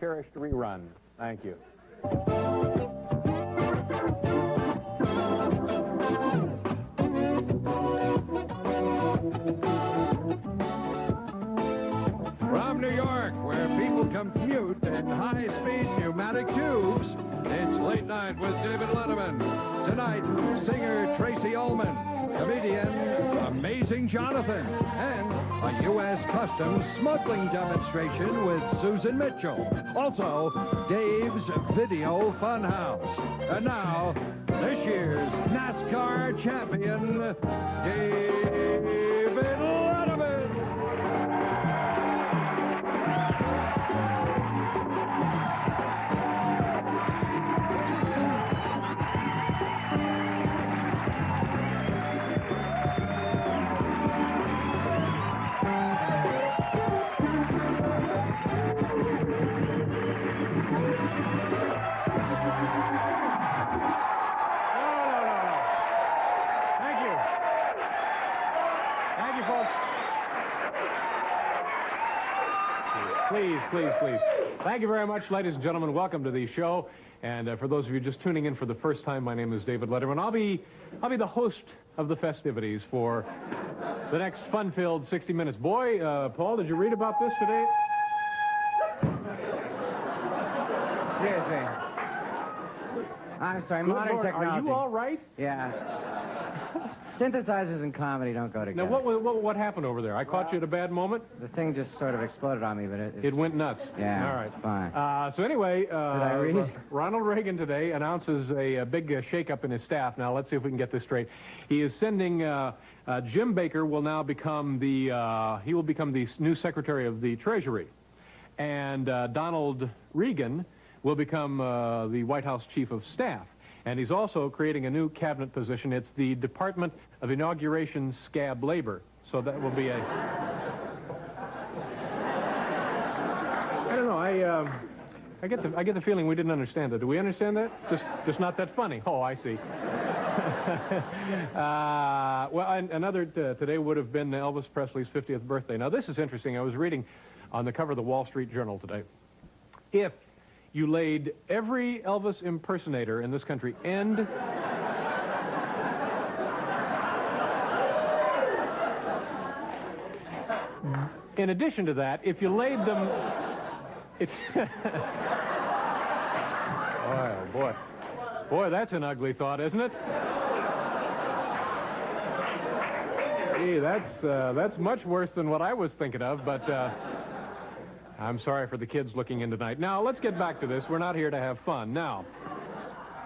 cherished rerun. Thank you. From New York, where people commute in high-speed pneumatic tubes, it's Late Night with David Letterman. Tonight, singer Tracy Ullman, comedian Amazing Jonathan, and a U.S. Customs smuggling demonstration with Susan Mitchell. Also, Dave's Video Funhouse. And now, this year's NASCAR champion, David Letterman. Please. Thank you very much, ladies and gentlemen. Welcome to the show. And for those of you just tuning in for the first time, my name is David Letterman. I'll be the host of the festivities for the next fun-filled 60 minutes. Boy, Paul, did you read about this today? Seriously. I'm sorry, modern Lord, technology. are you all right? Yeah. Synthesizers and comedy don't go together. Now, what happened over there? I caught you at a bad moment? The thing just sort of exploded on me, but it went nuts. Yeah, all right. It's fine. So anyway, Did I read? Ronald Reagan today announces a big shakeup in his staff. Now, let's see if we can get this straight. He is sending Jim Baker will now become the new Secretary of the Treasury, and Donald Reagan will become the White House Chief of Staff. And he's also creating a new cabinet position. It's the Department of Inauguration Scab Labor. So that will be a... I don't know, I get the feeling we didn't understand it. Do we understand that? Just not that funny. Oh, I see. Well, another today would have been Elvis Presley's 50th birthday. Now, this is interesting. I was reading on the cover of the Wall Street Journal today. If you laid every Elvis impersonator in this country and... In addition to that, if you laid them... Oh, boy. Boy, that's an ugly thought, isn't it? Gee, that's much worse than what I was thinking of, but... I'm sorry for the kids looking in tonight. Now, let's get back to this. We're not here to have fun. Now,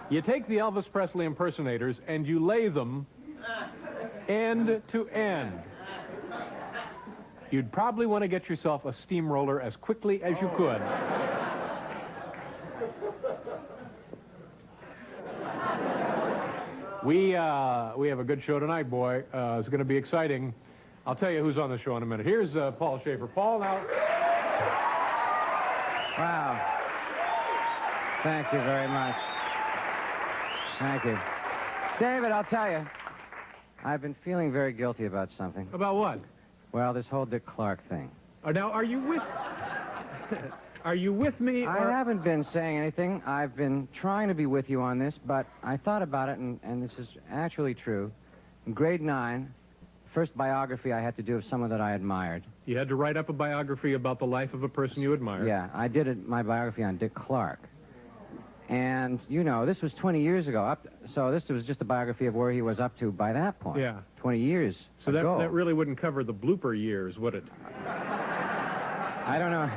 you take the Elvis Presley impersonators and you lay them end to end. You'd probably want to get yourself a steamroller as quickly as you could. We have a good show tonight, boy. It's going to be exciting. I'll tell you who's on the show in a minute. Here's Paul Schaefer. Paul, now... Wow. Thank you very much. Thank you. David, I'll tell you, I've been feeling very guilty about something. About what? Well, this whole Dick Clark thing. Now, are you with... Are you with me, or... I haven't been saying anything. I've been trying to be with you on this, but I thought about it, and this is actually true. In grade 9, first biography I had to do of someone that I admired. You had to write up a biography about the life of a person you admired. Yeah, I did my biography on Dick Clark. And, you know, this was 20 years ago, so this was just a biography of where he was up to by that point. Yeah. 20 years So ago. that really wouldn't cover the blooper years, would it? I don't know.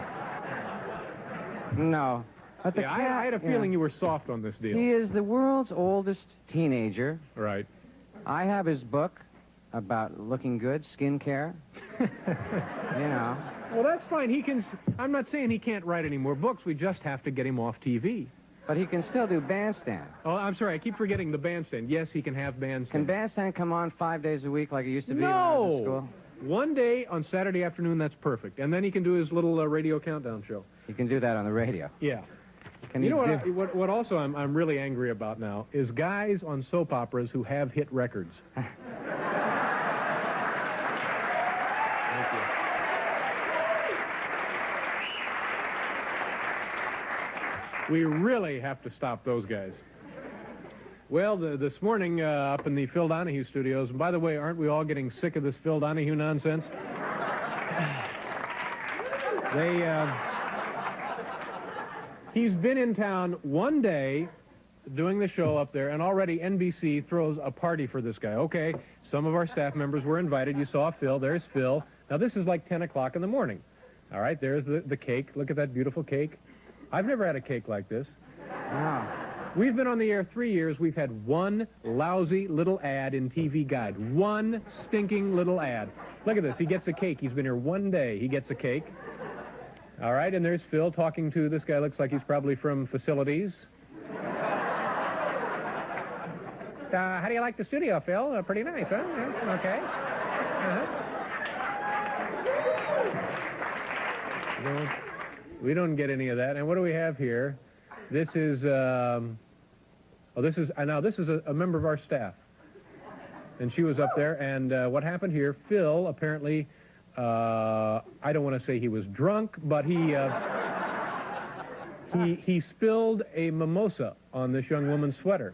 No. But the cat, I had a feeling you were soft on this deal. He is the world's oldest teenager. Right. I have his book about looking good, skin care. You know. Well, that's fine. He can... I'm not saying he can't write any more books. We just have to get him off TV. But he can still do bandstand. Oh, I'm sorry. I keep forgetting the bandstand. Yes, he can have bandstand. Can bandstand come on 5 days a week like it used to be when I was in school? One day on Saturday afternoon, that's perfect. And then he can do his little radio countdown show. He can do that on the radio. Yeah. Can you know what also I'm really angry about now is guys on soap operas who have hit records. Thank you. We really have to stop those guys. Well, this morning up in the Phil Donahue studios, and by the way, aren't we all getting sick of this Phil Donahue nonsense? He's been in town one day doing the show up there, and already NBC throws a party for this guy. Okay, some of our staff members were invited. You saw Phil. There's Phil. Now, this is like 10 o'clock in the morning. All right, there's the cake. Look at that beautiful cake. I've never had a cake like this. Wow. We've been on the air 3 years. We've had one lousy little ad in TV Guide. One stinking little ad. Look at this. He gets a cake. He's been here one day. He gets a cake. All right, and there's Phil talking to this guy. Looks like he's probably from facilities. How do you like the studio, Phil? Pretty nice, huh? Yeah, okay. We don't get any of that. And what do we have here? This is, this is a member of our staff. And she was up there, and what happened here, Phil apparently, I don't want to say he was drunk, but he spilled a mimosa on this young woman's sweater.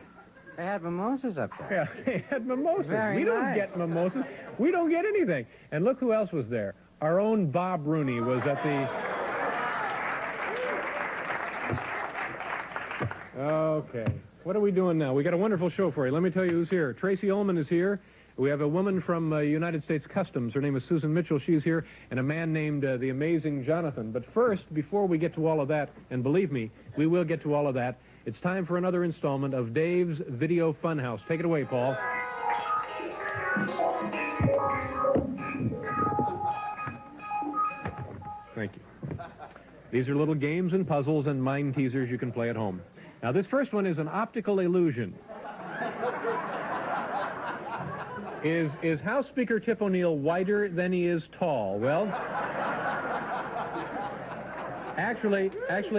They had mimosas up there. Yeah, they had mimosas. Very we don't nice. get mimosas. We don't get anything. And look who else was there. Our own Bob Rooney was at the... Okay. What are we doing now? We got a wonderful show for you. Let me tell you who's here. Tracy Ullman is here. We have a woman from United States Customs. Her name is Susan Mitchell. She's here. And a man named the amazing Jonathan. But first, before we get to all of that, and believe me, we will get to all of that, it's time for another installment of Dave's Video Funhouse. Take it away, Paul. Thank you. These are little games and puzzles and mind teasers you can play at home. Now, this first one is an optical illusion. Is House Speaker Tip O'Neill wider than he is tall? Well, actually,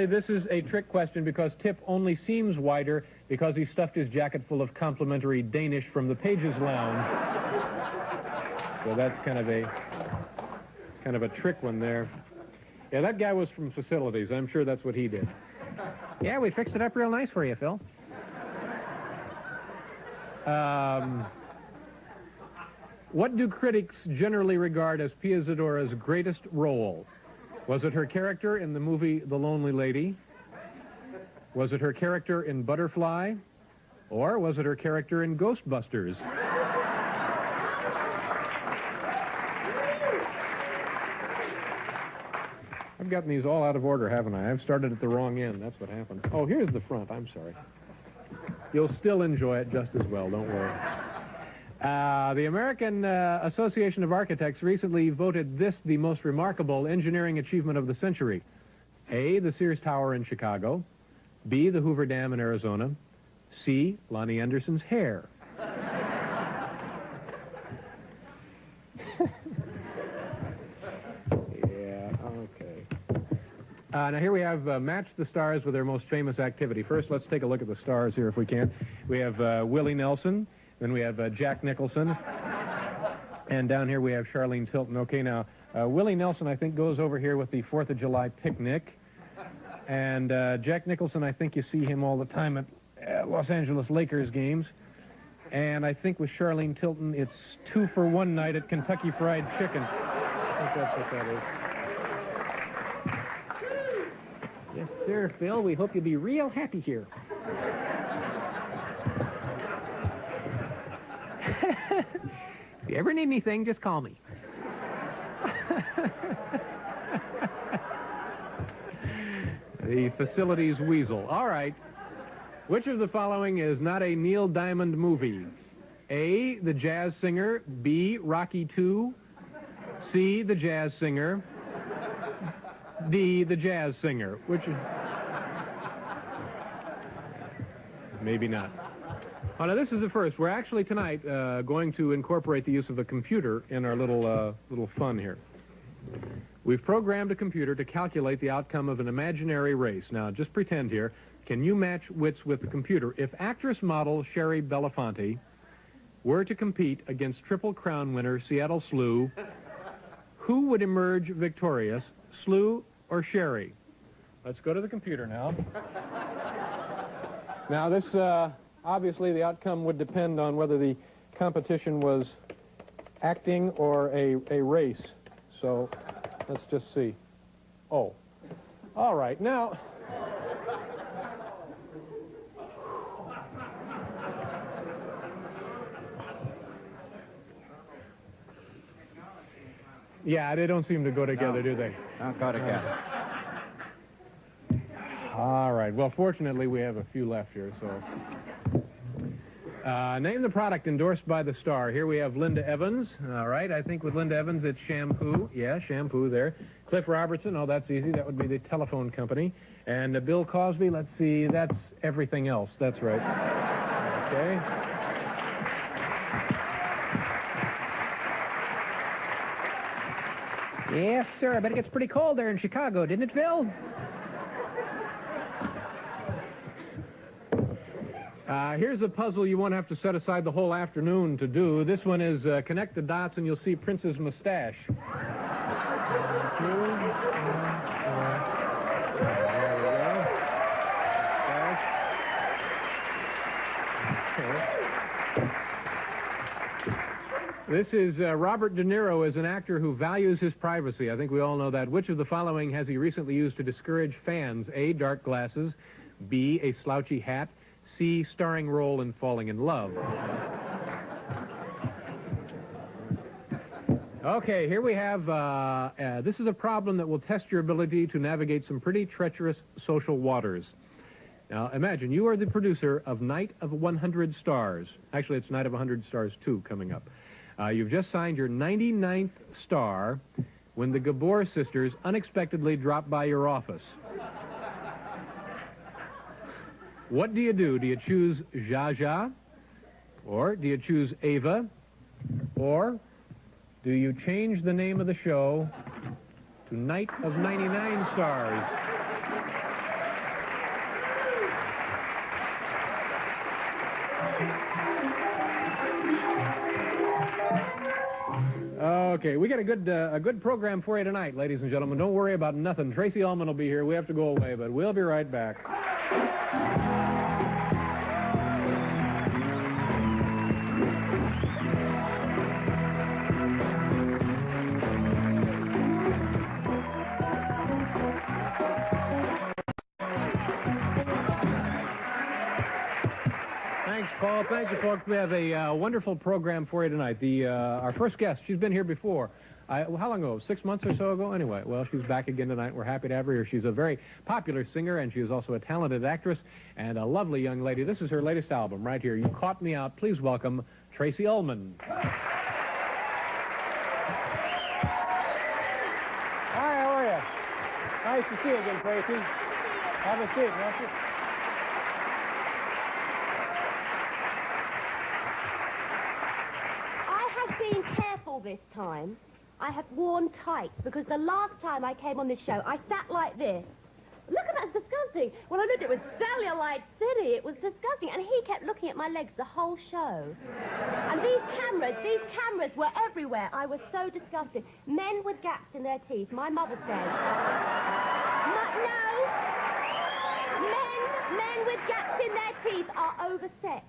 this is a trick question because Tip only seems wider because he stuffed his jacket full of complimentary Danish from the Pages Lounge. So that's kind of a trick one there. Yeah, that guy was from facilities. I'm sure that's what he did. Yeah, we fixed it up real nice for you, Phil. What do critics generally regard as Pia Zadora's greatest role? Was it her character in the movie The Lonely Lady? Was it her character in Butterfly? Or was it her character in Ghostbusters? I've gotten these all out of order, haven't I? I've started at the wrong end. That's what happened. Oh, here's the front. I'm sorry. You'll still enjoy it just as well. Don't worry. The American Association of Architects recently voted this the most remarkable engineering achievement of the century. A, the Sears Tower in Chicago. B, the Hoover Dam in Arizona. C, Lonnie Anderson's hair. Now, here we have Match the Stars with their most famous activity. First, let's take a look at the stars here, if we can. We have Willie Nelson. Then we have Jack Nicholson. And down here we have Charlene Tilton. Okay, now, Willie Nelson, I think, goes over here with the 4th of July picnic. And Jack Nicholson, I think you see him all the time at Los Angeles Lakers games. And I think with Charlene Tilton, it's 2 for 1 night at Kentucky Fried Chicken. I think that's what that is. Yes, sir, Phil. We hope you'll be real happy here. If you ever need anything, just call me. The facilities weasel. All right. Which of the following is not a Neil Diamond movie? A, The Jazz Singer. B, Rocky II. C, The Jazz Singer. D, The Jazz Singer. Which is... Maybe not. Oh, now this is the first. We're actually tonight going to incorporate the use of a computer in our little fun here. We've programmed a computer to calculate the outcome of an imaginary race. Now, just pretend here. Can you match wits with the computer? If actress model Sherry Belafonte were to compete against Triple Crown winner Seattle Slew, who would emerge victorious, Slew or Sherry? let's go to the computer now. Now, this, obviously, the outcome would depend on whether the competition was acting or a race. So, let's just see. Oh. All right, now... Yeah, they don't seem to go together, do they? Don't go together. All right. Well, fortunately, we have a few left here, so... name the product endorsed by the star. Here we have Linda Evans. All right. I think with Linda Evans, it's shampoo. Yeah, shampoo there. Cliff Robertson. Oh, that's easy. That would be the telephone company. And Bill Cosby, let's see. That's everything else. That's right. Okay. Yes, sir. I bet it gets pretty cold there in Chicago, didn't it, Phil? Here's a puzzle you won't have to set aside the whole afternoon to do. This one is connect the dots and you'll see Prince's mustache. This is Robert De Niro is an actor who values his privacy. I think we all know that. Which of the following has he recently used to discourage fans? A, dark glasses. B, a slouchy hat. C, starring role in Falling in Love. Okay, here we have, this is a problem that will test your ability to navigate some pretty treacherous social waters. Now, imagine, you are the producer of Night of 100 Stars. Actually, it's Night of 100 Stars 2 coming up. You've just signed your 99th star when the Gabor sisters unexpectedly drop by your office. What do? Do you choose Zsa, or do you choose Ava, or do you change the name of the show to Night of 99 Stars? Okay, we got a good program for you tonight, ladies and gentlemen. Don't worry about nothing. Tracy Ullman will be here. We have to go away, but we'll be right back. Thanks, Paul. Thank you, folks. We have a wonderful program for you tonight. Our first guest, she's been here before. How long ago? 6 months or so ago? Anyway, well, she's back again tonight. We're happy to have her here. She's a very popular singer, and she is also a talented actress and a lovely young lady. This is her latest album right here. You Caught Me Out. Please welcome Tracy Ullman. Hi, how are you? Nice to see you again, Tracy. Have a seat, won't you? Been careful this time. I have worn tights because the last time I came on this show, I sat like this. Look at that, it's disgusting. When I looked, it was Cellulite City. It was disgusting. And he kept looking at my legs the whole show. And these cameras were everywhere. I was so disgusted. Men with gaps in their teeth, my mother said. No. Men with gaps in their teeth are oversexed.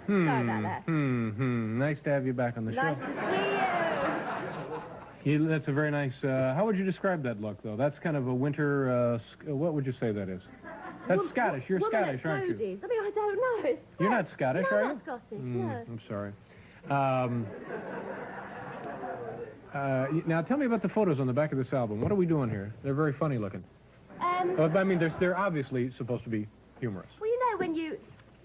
Sorry about that. Nice to have you back on the show. Nice to see you. That's a very nice, how would you describe that look, though? That's kind of a winter, what would you say that is? That's Scottish. You're Scottish, aren't you? I mean, I don't know. You're not Scottish, no, are you? I'm not Scottish, no. I'm sorry. Now, tell me about the photos on the back of this album. What are we doing here? They're very funny looking. I mean, they're obviously supposed to be humorous. Well, you know when you...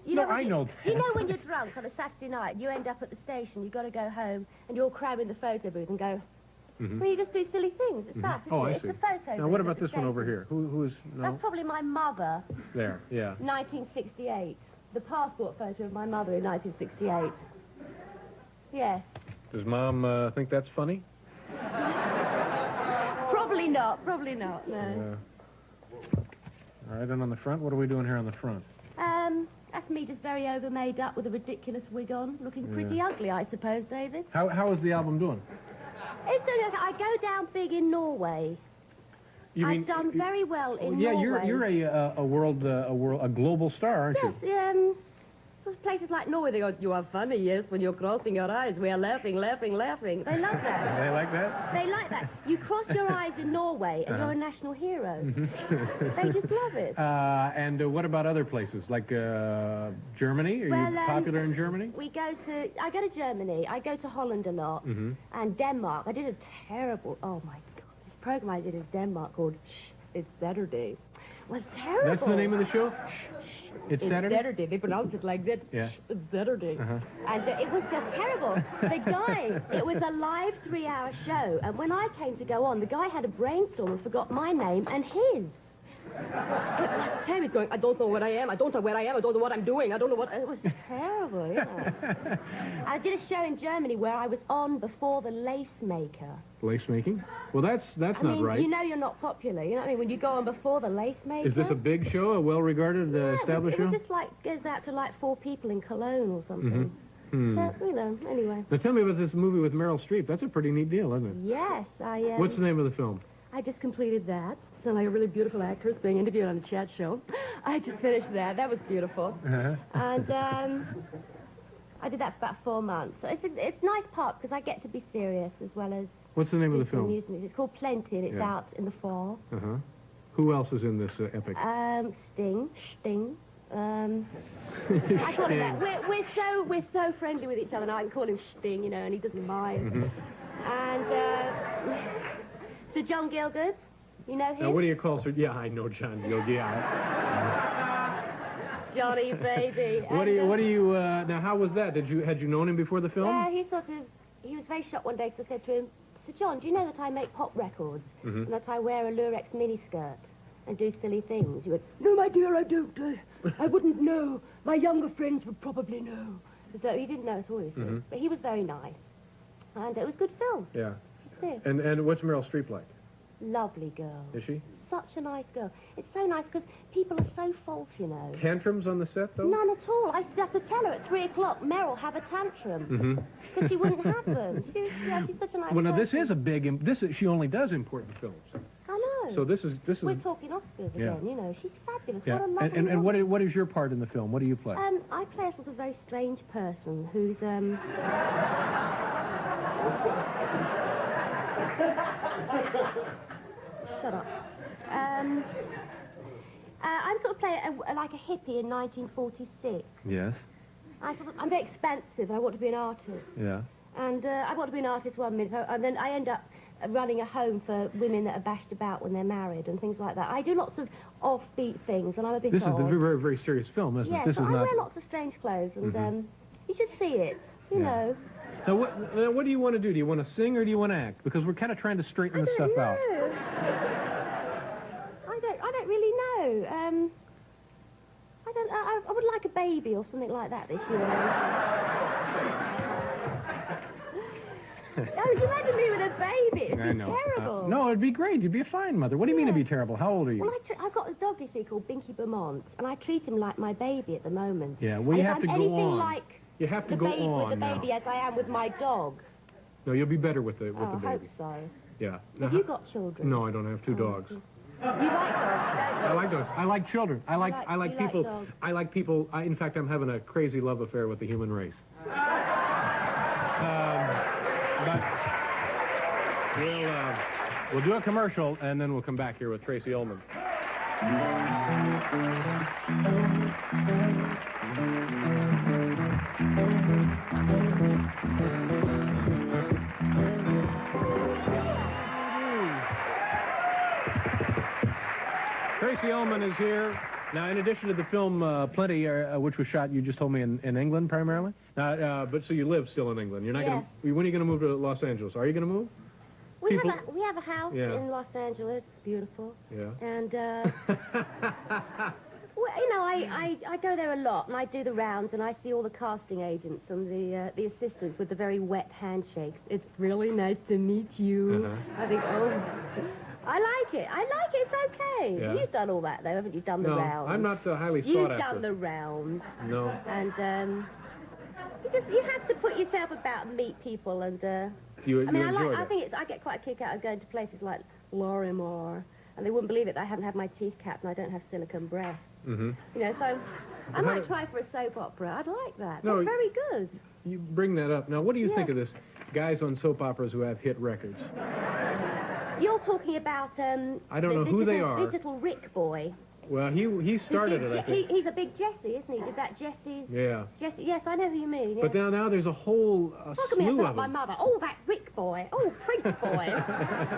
I know that. You know when you're drunk on a Saturday night, you end up at the station, you've got to go home, and you're cramming the photo booth and go, well, you just do silly things. It's that, isn't it? I see. It's a photo booth. Now, what about this one over here? Who is... No? That's probably my mother. There, yeah. 1968. The passport photo of my mother in 1968. Yes. Does Mom think that's funny? Probably not, no. All right, and on the front, what are we doing here on the front? That's me just very over-made up with a ridiculous wig on, looking pretty ugly, I suppose, David. How is the album doing? It's doing okay. I go down big in Norway. I've done very well in Norway. You're a global star, aren't you? Yes, places like Norway, they go, you are funny, yes, when you're crossing your eyes. We are laughing, laughing, laughing. They love that. They like that? They like that. You cross your eyes in Norway, and you're a national hero. They just love it. And what about other places, like Germany? Are you popular in Germany? I go to Germany. I go to Holland a lot. And Denmark. I did a terrible, oh my God, this program I did in Denmark called Shh, It's Saturday. It was terrible. That's the name of the show? Shh, It's Saturday? It's Saturday. They pronounce it like that. Yeah. Shh, It's Saturday. And it was just terrible. The guy, it was a live 3-hour show, and when I came to go on, the guy had a brainstorm and forgot my name and his. He was going, I don't know where I am, I don't know where I am, I don't know what I'm doing, I don't know what... It was terrible, yeah. I did a show in Germany where I was on before the lace maker. Lace making? Well, that's not right. You know you're not popular, you know what I mean? When you go on before the lace maker... Is this a big show, a well-regarded, established show? It just like goes out to like 4 people in Cologne or something. So, you know, anyway. Now tell me about this movie with Meryl Streep. That's a pretty neat deal, isn't it? Yes, What's the name of the film? I just completed that. Sound like a really beautiful actress being interviewed on a chat show. I just finished that. That was beautiful. And I did that for about 4 months. So it's a nice part because I get to be serious as well as... What's the name of the film? Amusement. It's called Plenty, and it's out in the fall. Who else is in this epic? Sting. I call him that. We're so friendly with each other now. I can call him Sting, you know, and he doesn't mind. And Sir John Gielgud. You know him? Now, what do you call Sir? Yeah, I know John Gielgud. Yeah. Johnny, baby. What do you? Now, how was that? Had you known him before the film? Yeah, he was very shocked one day because I said to him, Sir John, do you know that I make pop records and that I wear a Lurex miniskirt and do silly things? He went, no, my dear, I don't. I wouldn't know. My younger friends would probably know. So he didn't know at all, you see. But he was very nice, and it was a good film. Yeah. That's it. And what's Meryl Streep like? Lovely girl. Is she? Such a nice girl. It's so nice because people are so false, you know. Tantrums on the set, though? None at all. I have to tell her at 3 o'clock, Meryl, have a tantrum. Because she wouldn't have them. She's such a nice Well, now, person. this is a big... she only does important films. I know. So this is... We're talking Oscars again, you know. She's fabulous. Yeah. What a lovely And woman. what is your part in the film? What do you play? I play a sort of very strange person who's, Shut up. I'm sort of playing like a hippie in 1946. Yes. I'm very expansive, and I want to be an artist. Yeah. And I want to be an artist 1 minute, and then I end up running a home for women that are bashed about when they're married and things like that. I do lots of offbeat things, and I'm a bit This odd. is a very, very serious film, isn't it? Yes, This but is I not... wear lots of strange clothes, and you should see it, you know. Now, what do you want to do? Do you want to sing or do you want to act? Because we're kind of trying to straighten this stuff out. I don't really know. I would like a baby or something like that this year. Oh, you imagine me with a baby? It'd be terrible. No, it'd be great. You'd be a fine mother. What do you mean it'd be terrible? How old are you? Well, I've got a dog, you see, called Binky Beaumont, and I treat him like my baby at the moment. Yeah, well, you have to go on. Anything like you have to go on with the baby as I am with my dog. No, you'll be better with the baby. I hope so. Yeah. Have you got children? No, I don't have 2 dogs. You like dogs, don't you? I like dogs. I like children. I like people. Dogs. I like people. In fact, I'm having a crazy love affair with the human race. But we'll do a commercial and then we'll come back here with Tracy Ullman. Tracy Ullman is here. Now, in addition to the film Plenty, which was shot, you just told me, in England primarily? But so you live still in England. You're not going to... When are you going to move to Los Angeles? Are you going to move? We have a house in Los Angeles. It's beautiful. Yeah. And, well, you know, I go there a lot, and I do the rounds, and I see all the casting agents and the assistants with the very wet handshakes. It's really nice to meet you. I think, oh... I like it. It's okay. Yeah. You've done all that, though, haven't you? Done the rounds. I'm not highly sought You've after. done the rounds. No. And, you have to put yourself about and meet people, and You I mean, enjoy I that? think I get quite a kick out of going to places like Lorimar, and they wouldn't believe it that I haven't had my teeth capped and I don't have silicone breasts. Mm-hmm. You know, so I might try for a soap opera. I'd like that. No, They're very good. You bring that up. Now, what do you Yeah. think of this? Guys on soap operas who have hit records. You're talking about I don't know who they are. Digital Rick boy. Well, he started it, I think. He's a big Jesse, isn't he? Did that Jesse's? Yeah. Jesse, yes, I know who you mean. But Yeah. now there's a whole Look at me, I slew feel of like my them. mother. Oh, that Rick boy. Oh, Prince boy.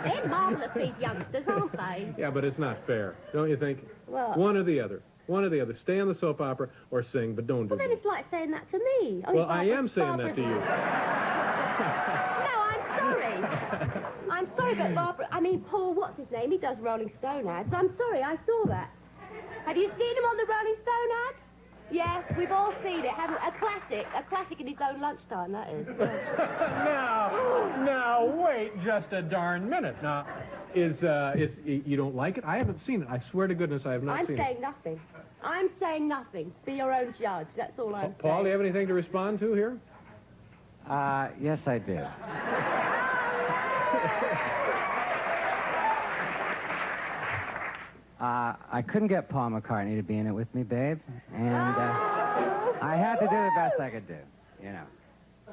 They're marvellous, these youngsters, aren't they? Yeah, but it's not fair, don't you think? Well, One or the other. One or the other. Stay on the soap opera or sing, but don't do well, then both. it's like saying that to me. Well, I am saying that to you. No, I'm sorry. I'm sorry, but Barbara, I mean, Paul, what's his name? He does Rolling Stone ads. I'm sorry, I saw that. Have you seen him on the Rolling Stone ad? Yes, we've all seen it. Haven't we? A classic in his own lunchtime, that is. Now, wait just a darn minute. Now, you don't like it? I haven't seen it. I swear to goodness I have not I'm seen saying nothing. I'm saying nothing. Be your own judge. That's all I'm it. Paul, do saying. you have anything to respond to here? Yes, I do. I couldn't get Paul McCartney to be in it with me, babe, and I had to do the best I could do. You know,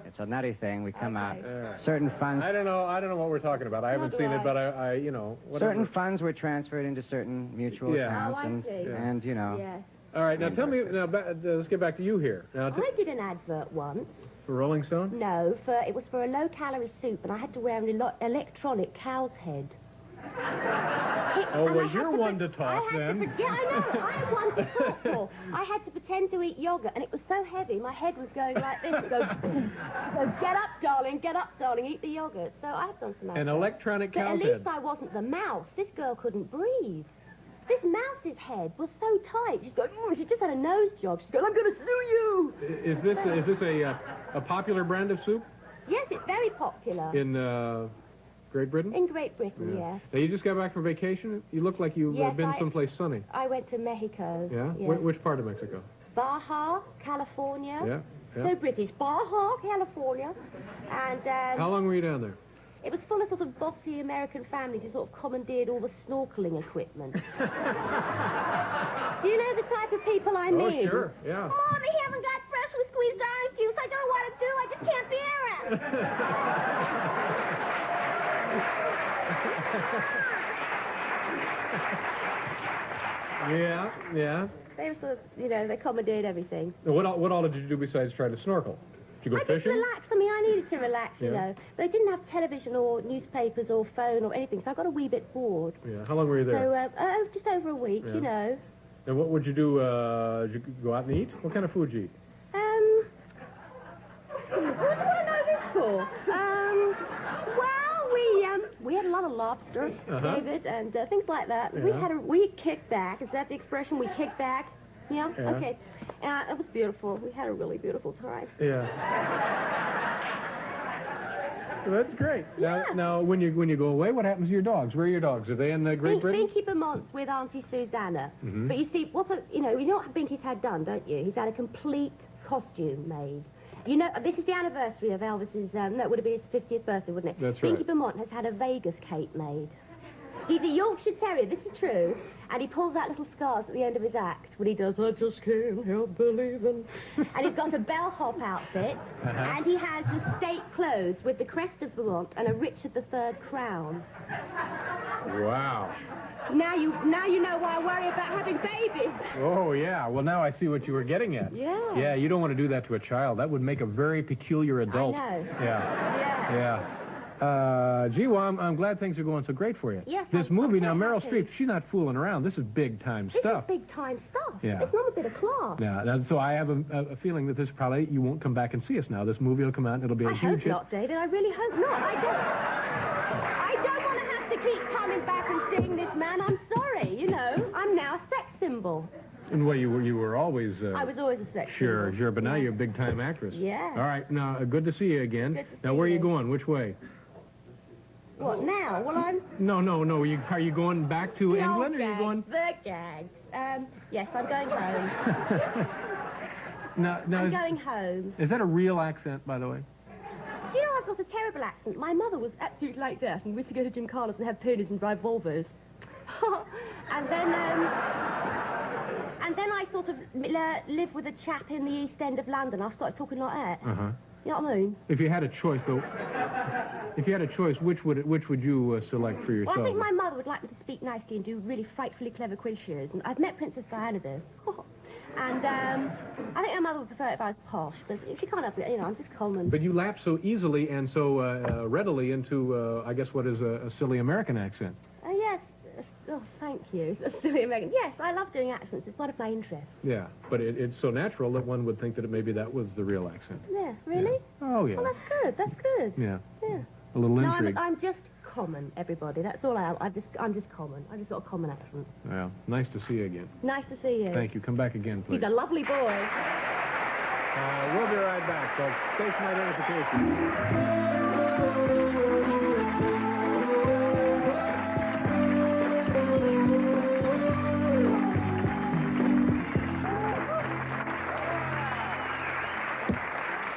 it's a nutty thing. We come out. Certain funds. I don't know what we're talking about. I haven't do seen it, I. but I you know, whatever. Certain funds were transferred into certain mutual Yeah. accounts, Oh, I see. and you know. Yes. All right, now tell me. Now let's get back to you here. Now, I did an advert once. for Rolling Stone. No, it was for a low-calorie soup, and I had to wear an electronic cow's head. Oh, well, you're one to talk then. Yeah, I know. I'm one to talk for. I had to pretend to eat yogurt, and it was so heavy, my head was going like this. Go, get up, darling, eat the yogurt. So I've done some An adverts. electronic But at cow's least head. I wasn't the mouse. This girl couldn't breathe. This mouse's head was so tight. She's going, she just had a nose job. She's going, I'm going to sue you. Is this a popular brand of soup Yes, it's very popular. in Great Britain? In Great Britain, yes. Now, you just got back from vacation? You look like you've Yes, been someplace sunny. I went to Mexico. Yeah? Yes. Which part of Mexico? Baja, California. Yeah. So British. Baja, California. And How long were you down there? it was full of sort of bossy American families who sort of commandeered all the snorkeling equipment. Do you know the type of people I mean? Oh, sure, yeah. Oh, they haven't got freshly squeezed orange juice. I don't know what to do. I just can't bear it. Yeah. They were sort of, you know, they commandeered everything. Now, what all did you do besides try to snorkel? Did you go I just fishing? relaxed. I mean, I needed to relax, you Yeah. know. But I didn't have television or newspapers or phone or anything, so I got a wee bit bored. Yeah. How long were you there? So, just over a week, Yeah. you know. And what would you do? Did you go out and eat? What kind of food did you eat? What do I know this for? Well, we had a lot of lobster, David, and things like that. Yeah. We kicked back. Is that the expression? We kicked back? Yeah? Yeah. Okay. It was beautiful. We had a really beautiful time. Yeah. Well, that's great. Yeah. Now, when you go away, what happens to your dogs? Where are your dogs? Are they in Great Britain? Binky Vermont's with Auntie Susanna. Mhm. But you see, you know what Binky's had done, don't you? He's had a complete costume made. You know, this is the anniversary of Elvis's, no, it would have been his 50th birthday, wouldn't it? That's Binky right. Vermont has had a Vegas cape made. He's a Yorkshire Terrier, this is true, and he pulls out little scars at the end of his act when he does, I just can't help believing. And he's got a bellhop outfit, and he has the state clothes with the crest of Vermont and a Richard III crown. Wow. Now you know why I worry about having babies. Oh, yeah. Well, now I see what you were getting at. Yeah. Yeah, you don't want to do that to a child. That would make a very peculiar adult. I know. Yeah. Yeah. Gee, well, I'm glad things are going so great for you. Yes, This I'm movie, so now, Meryl happy. Streep, she's not fooling around. This is big-time This stuff. is big-time stuff. Yeah. It's not a bit of class. Yeah, so I have a feeling that this probably, you won't come back and see us now. This movie will come out and it'll be a I huge hope hit. not, David. I really hope not. I don't want to have to keep coming back and seeing this man. I'm sorry, you know. I'm now a sex symbol. And well, you were always... I was always a sex Sure, symbol. sure, but now you're a big-time actress. Yeah. All right, now, good to see you again. Good to Now, see where are you you. going? Which way? What, now? Well, I'm... No. Are you going back to England, or are you going... The gags. Yes, I'm going home. Now, I'm going home. is that a real accent, by the way? Do you know I've got a terrible accent. My mother was absolutely like that, and we used to go to Jim Carlos and have ponies and drive Volvos. and then I sort of lived with a chap in the East End of London. I started talking like that. Uh-huh. You know what I mean? If you had a choice, though, which would you select for yourself? Well, I think my mother would like me to speak nicely and do really frightfully clever quizzes. And I've met Princess Diana there. And I think my mother would prefer it if I was posh, but if you can't help it, you know, I'm just common. But you lapse so easily and so readily into, I guess, what is a silly American accent. Yes. Oh, thank you. A silly American. Yes, I love doing accents. It's one of my interests. Yeah, but it's so natural that one would think that maybe that was the real accent. Yeah, really? Yeah. Oh, yeah. Well, that's good. That's good. Yeah. Yeah. A little No, intrigue. I'm just common, everybody. That's all I am. I'm just common. I just got a common accent. Well, nice to see you again. Nice to see you. Thank you. Come back again, please. He's a lovely boy. We'll be right back, folks. Station identification.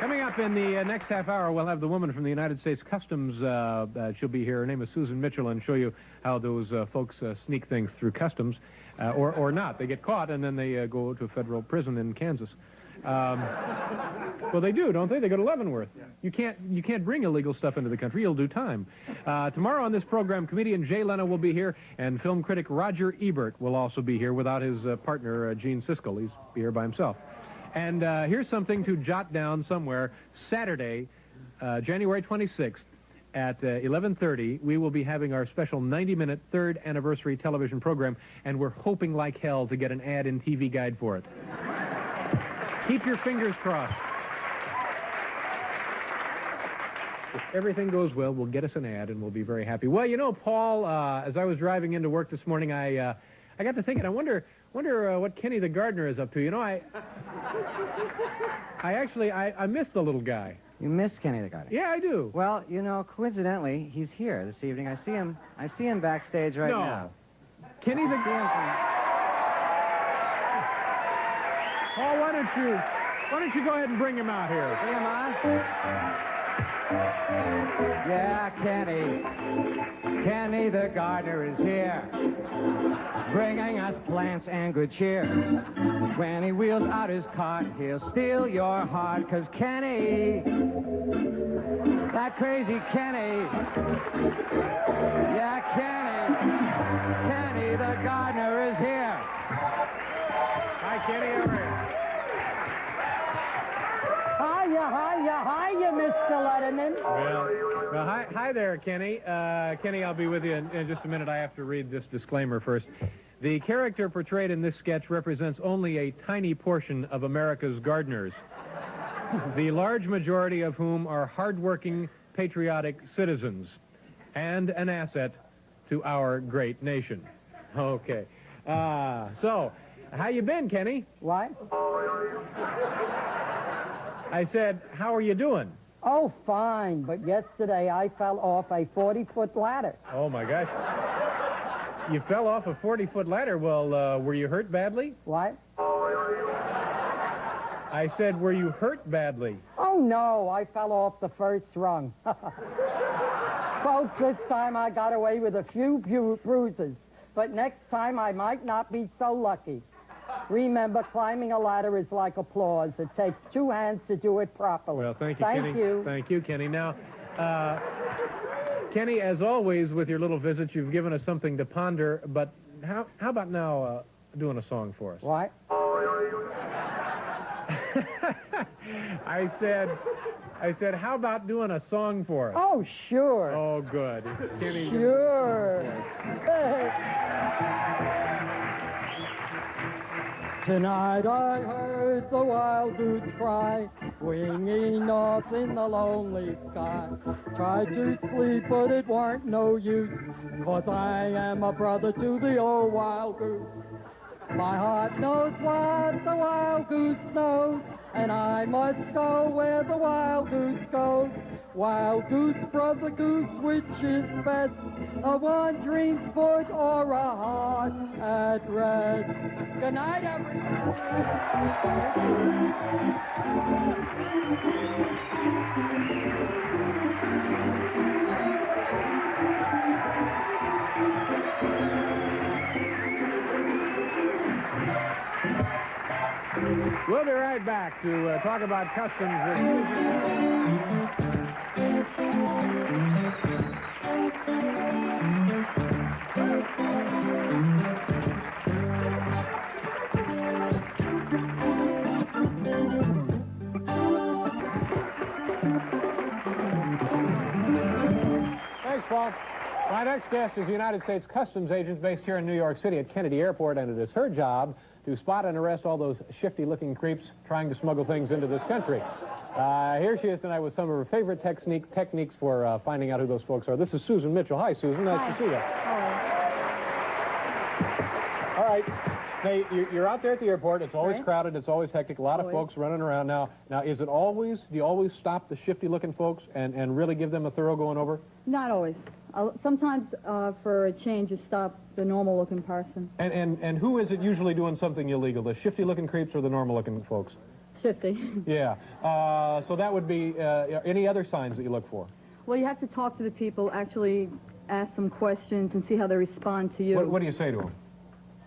Coming up in the next half hour, we'll have the woman from the United States Customs. She'll be here. Her name is Susan Mitchell, and show you how those folks sneak things through customs, or not. They get caught, and then they go to a federal prison in Kansas. Well, they do, don't they? They go to Leavenworth. You can't bring illegal stuff into the country. You'll do time. Tomorrow on this program, comedian Jay Leno will be here, and film critic Roger Ebert will also be here without his partner, Gene Siskel. He's here by himself. And here's something to jot down somewhere. Saturday, January 26th at 11:30, we will be having our special 90-minute third anniversary television program, and we're hoping like hell to get an ad in TV Guide for it. Keep your fingers crossed. If everything goes well, we'll get us an ad, and we'll be very happy. Well, you know, Paul, as I was driving into work this morning, I got to thinking, I wonder what Kenny the gardener is up to. You know, I miss the little guy. You miss Kenny the gardener? Yeah, I do. Well, you know, coincidentally, he's here this evening. I see him backstage right now. Kenny the gardener. Paul, why don't you go ahead and bring him out here? Bring him on. Yeah, Kenny the gardener is here, bringing us plants and good cheer. When he wheels out his cart, he'll steal your heart, 'cause Kenny, that crazy Kenny, yeah, Kenny the gardener is here. Hi, Kenny, how are you? Hiya, Mr. Letterman. Well, hi there, Kenny. Kenny, I'll be with you in just a minute. I have to read this disclaimer first. The character portrayed in this sketch represents only a tiny portion of America's gardeners, the large majority of whom are hardworking, patriotic citizens, and an asset to our great nation. Okay. So, how you been, Kenny? What? I said, how are you doing? Oh, fine, but yesterday I fell off a 40-foot ladder. Oh, my gosh. You fell off a 40-foot ladder. Well, were you hurt badly? What? I said, were you hurt badly? Oh, no, I fell off the first rung. Folks, this time I got away with a few bruises, but next time I might not be so lucky. Remember, climbing a ladder is like applause. It takes two hands to do it properly. Well, thank you, Kenny. Thank you, Kenny. Now, Kenny, as always, with your little visits, you've given us something to ponder, but how about now doing a song for us? What? I said, how about doing a song for us? Oh, sure. Oh, good. Kenny. Sure. Tonight I heard the wild goose cry, winging north in the lonely sky. Tried to sleep, but it weren't no use, 'cause I am a brother to the old wild goose. My heart knows what the wild goose knows, and I must go where the wild goose goes. Wild goose, brother goose, which is best, a wandering foot or a heart at rest? Good night, everybody. We'll be right back to talk about customs refusing. Thanks, Paul. My next guest is a United States Customs agent based here in New York City at Kennedy Airport, and it is her job to spot and arrest all those shifty-looking creeps trying to smuggle things into this country. Here she is tonight with some of her favorite techniques for finding out who those folks are. This is Susan Mitchell. Hi, Susan. Nice to see you. All right. Now, you're out there at the airport. It's always crowded. It's always hectic. A lot of folks running around. Now, is it always, do you always stop the shifty-looking folks and really give them a thorough going over? Not always. Sometimes, for a change, you stop the normal-looking person. And who is it usually doing something illegal? The shifty-looking creeps or the normal-looking folks? Shifty. Yeah. So that would be any other signs that you look for? Well, you have to talk to the people, actually ask them questions and see how they respond to you. What do you say to them?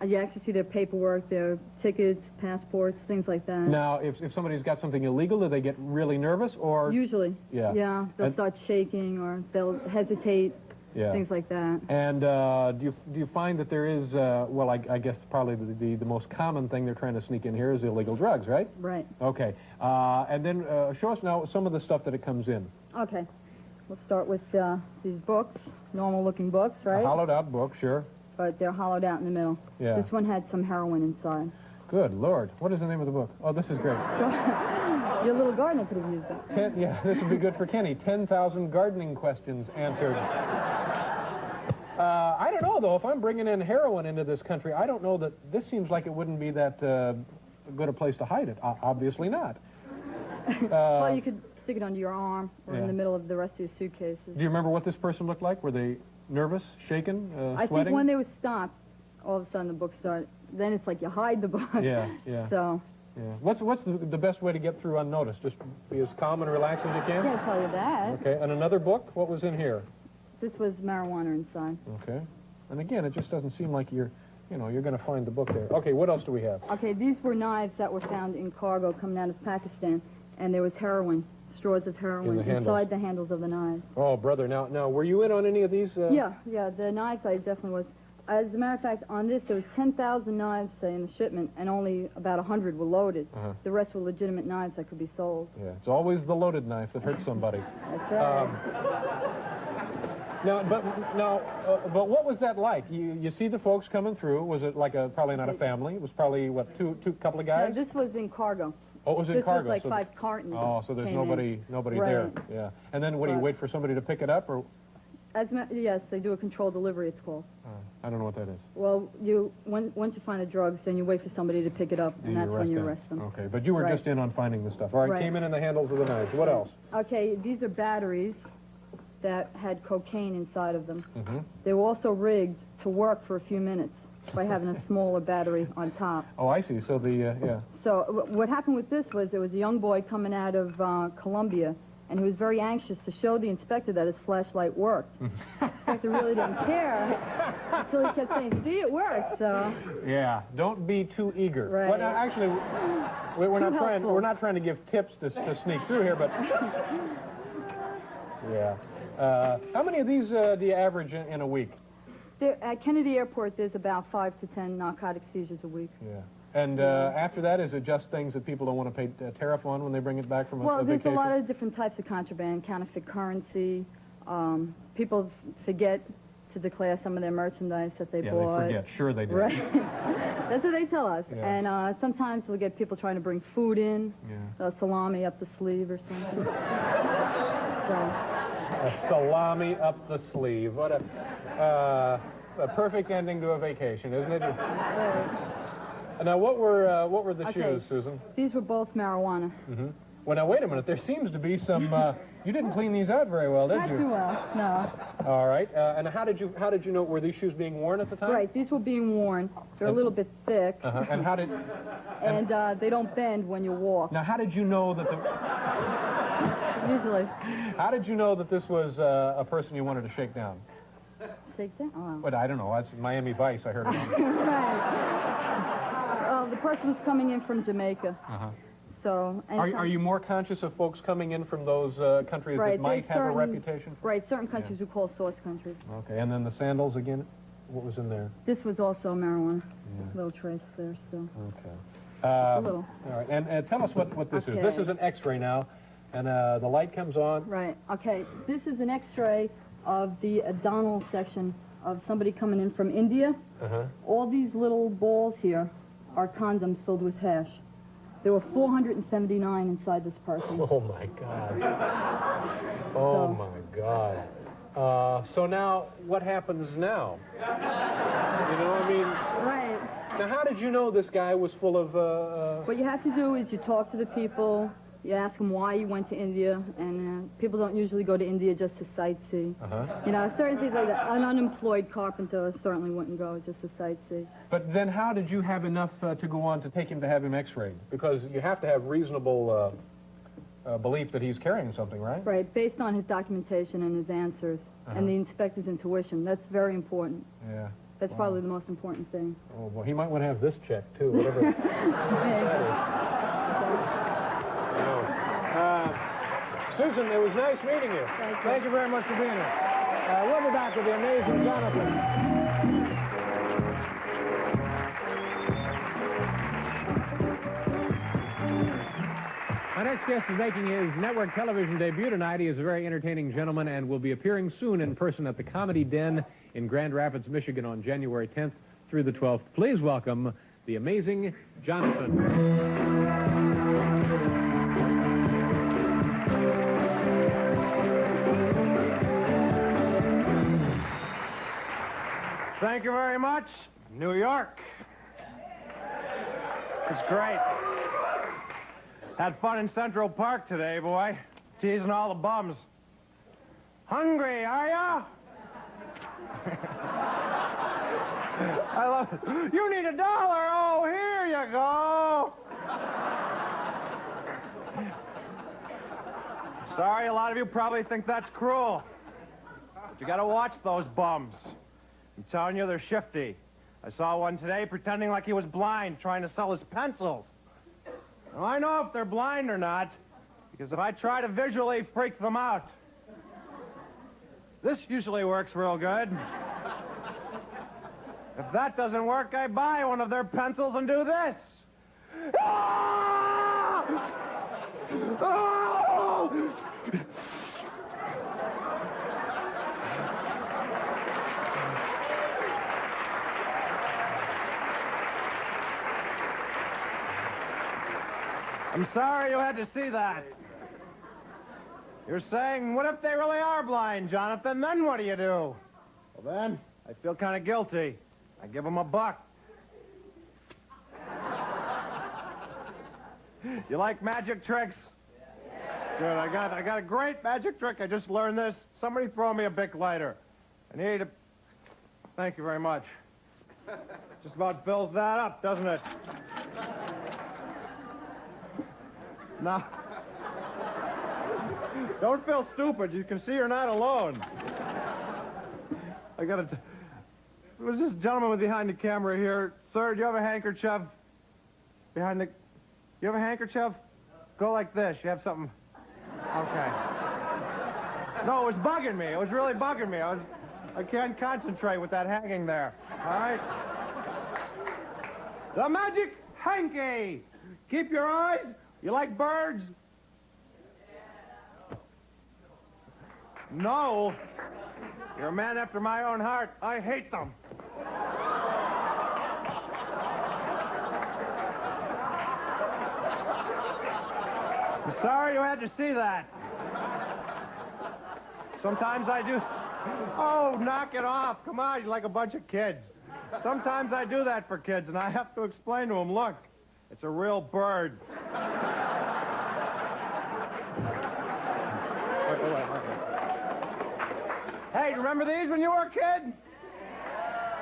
You actually see their paperwork, their tickets, passports, things like that. Now, if somebody's got something illegal, do they get really nervous or? Usually. Yeah. Yeah, they'll start shaking or they'll hesitate, things like that. And do you find that there is, well, I guess probably the most common thing they're trying to sneak in here is illegal drugs, right? Right. Okay. And then show us now some of the stuff that it comes in. Okay. We'll start with these books, normal-looking books, right? A hollowed-out book, sure. But they're hollowed out in the middle. Yeah. This one had some heroin inside. Good Lord. What is the name of the book? Oh, this is great. Your little gardener could have used it. Yeah, this would be good for Kenny. 10,000 gardening questions answered. I don't know, though. If I'm bringing in heroin into this country, I don't know that this seems like it wouldn't be that good a place to hide it. Obviously not. Well, you could stick it under your arm or in the middle of the rest of your suitcases. Do you remember what this person looked like? Were they nervous, shaken, I sweating? think when they were stopped, all of a sudden the book started. Then it's like you hide the book. Yeah. So. Yeah. What's the best way to get through unnoticed? Just be as calm and relaxed as you can? I can't tell you that. Okay. And another book? What was in here? This was marijuana inside. Okay. And again, it just doesn't seem like you're going to find the book there. Okay. What else do we have? Okay. These were knives that were found in cargo coming out of Pakistan, and there was heroin. Straws of heroin inside the handles of the knives. Oh, brother. Now, were you in on any of these? Yeah, the knives I definitely was. As a matter of fact, on this, there was 10,000 knives, say, in the shipment, and only about 100 were loaded. The rest were legitimate knives that could be sold. Yeah, it's always the loaded knife that hurts somebody. That's right. But what was that like? You see the folks coming through. Was it like probably not a family? It was probably, what, two couple of guys? No, this was in cargo. Oh, it was in cargo. This was like 5 cartons. Oh, so there's nobody there. Yeah. And then what, do you wait for somebody to pick it up, or? Yes, they do a controlled delivery, it's called. I don't know what that is. Well, once you find the drugs, then you wait for somebody to pick it up, and that's when you arrest them. Okay, but you were just in on finding the stuff. All right, came in the handles of the knives. What else? Okay, these are batteries that had cocaine inside of them. They were also rigged to work for a few minutes by having a smaller battery on top. Oh, I see. So So what happened with this was there was a young boy coming out of Colombia, and he was very anxious to show the inspector that his flashlight worked. The inspector really didn't care until he kept saying, "See, it works." So. Yeah, don't be too eager. Right. Well, actually, we're not trying to give tips to sneak through here, but yeah. How many of these do you average in a week? At Kennedy Airport, there's about 5 to 10 narcotic seizures a week. Yeah. And after that, is it just things that people don't want to pay tariff on when they bring it back from a vacation? Well, there's a lot of different types of contraband, counterfeit currency. People forget to declare some of their merchandise that they bought. Yeah, they forget. Sure they do. Right. That's what they tell us. Yeah. And sometimes we'll get people trying to bring food in, salami up the sleeve or something. A salami up the sleeve. What a perfect ending to a vacation, isn't it? Now, what were the shoes, Susan? These were both marijuana. Well, now, wait a minute. There seems to be some... you didn't clean these out very well, did you? Not too well, no. All right. And how did you know? Were these shoes being worn at the time? Right. These were being worn. They're a little bit thick. And how did... And they don't bend when you walk. Now, how did you know that Usually. How did you know that this was a person you wanted to shake down? shake that? Oh. But I don't know. That's Miami Vice. I heard it. Right. The person was coming in from Jamaica. Uh-huh. So. Are you more conscious of folks coming in from those countries that might have a reputation? Right. Certain countries we call source countries. Okay. And then the sandals again? What was in there? This was also marijuana. Yeah. Little trace there still. Okay. A little. All right. And tell us what this is. This is an X-ray now, and the light comes on. Right. Okay. This is an X-ray of the abdominal section of somebody coming in from India. Uh-huh. All these little balls here are condoms filled with hash. There were 479 inside this person. Oh, my God. Oh, my God. So now, what happens now? You know, I mean... Right. Now, how did you know this guy was full of... What you have to do is you talk to the people, you ask them why you went to India, and people don't usually go to India just to sightsee. Uh-huh. You know, certain things like that. An unemployed carpenter certainly wouldn't go just to sightsee. But then how did you have enough to go on to take him to have him x-rayed? Because you have to have reasonable belief that he's carrying something, right? Right, based on his documentation and his answers, and the inspector's intuition. That's very important. Yeah. That's probably the most important thing. Oh, well, he might want to have this checked, too, whatever that is. Susan, it was nice meeting you. Thank you very much for being here. We'll be back with the amazing Jonathan. Our next guest is making his network television debut tonight. He is a very entertaining gentleman and will be appearing soon in person at the Comedy Den in Grand Rapids, Michigan on January 10th through the 12th. Please welcome the amazing Jonathan. Thank you very much, New York. It's great. Had fun in Central Park today, boy. Teasing all the bums. Hungry, are ya? I love it. You need $1. Oh, here you go. Sorry, a lot of you probably think that's cruel. But you gotta watch those bums. I'm telling you, they're shifty. I saw one today pretending like he was blind, trying to sell his pencils. Now, I know if they're blind or not, because if I try to visually freak them out, this usually works real good. If that doesn't work, I buy one of their pencils and do this. Ah! Oh! I'm sorry you had to see that. You're saying, what if they really are blind, Jonathan? Then what do you do? Well, then, I feel kind of guilty. I give them $1. You like magic tricks? Good, I got a great magic trick. I just learned this. Somebody throw me a Bic lighter. I need a... Thank you very much. Just about fills that up, doesn't it? Now, don't feel stupid. You can see you're not alone. I got to... Was this gentleman behind the camera here? Sir, do you have a handkerchief? Behind the... You have a handkerchief? Go like this. You have something... Okay. No, it was bugging me. It was really bugging me. I can't concentrate with that hanging there. All right? The magic hanky. Keep your eyes... You like birds? No. You're a man after my own heart. I hate them. I'm sorry you had to see that. Sometimes I do... Oh, knock it off. Come on, you're like a bunch of kids. Sometimes I do that for kids, and I have to explain to them, look, it's a real bird. Hey, remember these when you were a kid?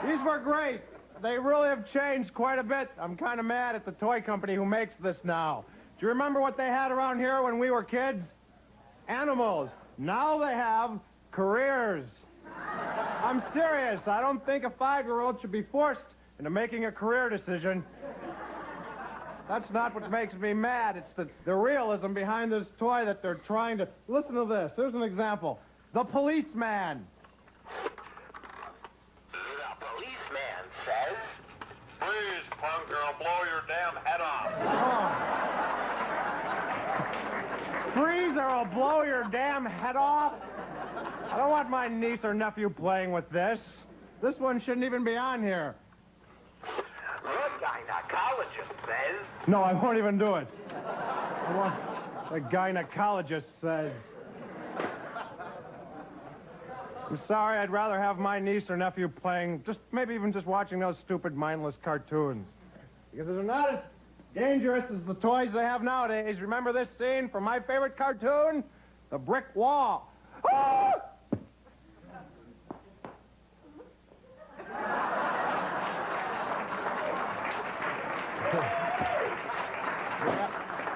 These were great. They really have changed quite a bit. I'm kind of mad at the toy company who makes this now. Do you remember what they had around here when we were kids? Animals. Now they have careers. I'm serious. I don't think a 5-year-old should be forced into making a career decision. That's not what makes me mad. It's the realism behind this toy that they're trying to... Listen to this. Here's an example. The policeman. The policeman says, "Please, punk girl, blow your damn head off." Oh. Freeze or I'll blow your damn head off. I don't want my niece or nephew playing with this. This one shouldn't even be on here. The gynecologist says... No, I won't even do it. The gynecologist says... I'm sorry, I'd rather have my niece or nephew playing, maybe even just watching those stupid, mindless cartoons. Because they're not as dangerous as the toys they have nowadays. Remember this scene from my favorite cartoon? The Brick Wall. Ah!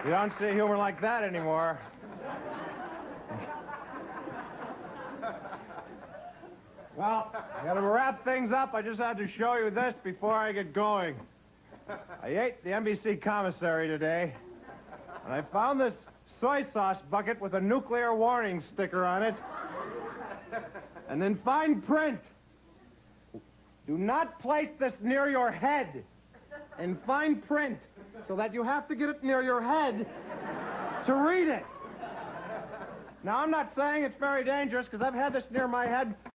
You don't see humor like that anymore. Well, I gotta wrap things up. I just had to show you this before I get going. I ate the NBC commissary today, and I found this soy sauce bucket with a nuclear warning sticker on it. And in fine print, do not place this near your head. In fine print, so that you have to get it near your head to read it. Now, I'm not saying it's very dangerous, because I've had this near my head